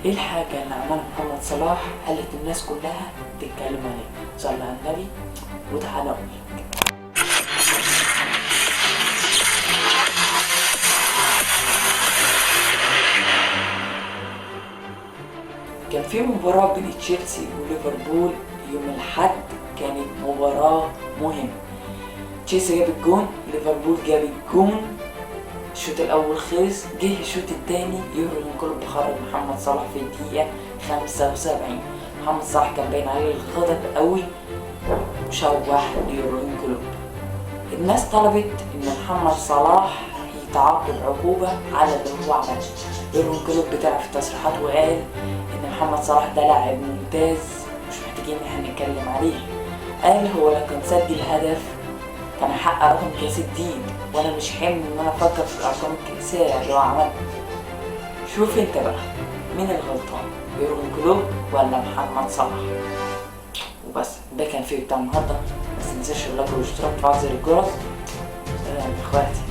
ايه الحاجة اللي عملها محمد صلاح خلت الناس كلها تتكلم عليه؟ صلى على النبي وتعالى اقول لك. كان في مباراة بين تشيلسي وليفربول يوم الأحد، كانت مباراة مهمة. تشيلسي جاب الجون، ليفربول جاب الجون، الشوط الأول خلص. جه الشوط الثاني يورجن كلوب خرج محمد صلاح في الدقيقة 75. محمد صلاح كان باين عليه الغضب قوي وشوح ليورجن كلوب. الناس طلبت إن محمد صلاح يتعاقب عقوبة على اللي هو عمله. يورجن كلوب طلع في التصريحات وقال إن محمد صلاح ده لاعب ممتاز مش محتاجين إن احنا نتكلم عليه. قال هو لو كان سجل هدف كان هحقق رقم قياسي جديد، وانا مش حمل ان انا افكر في الارقام القياسيه اللي هو عملها. شوف انت بقى مين الغلطان، يورجن كلوب ولا محمد صلاح؟ وبس ده كان فيديو بتاع النهارده، بس متنساش اللايك والاشتراك وتفعيل زر الجرس. سلام يا اخواتي.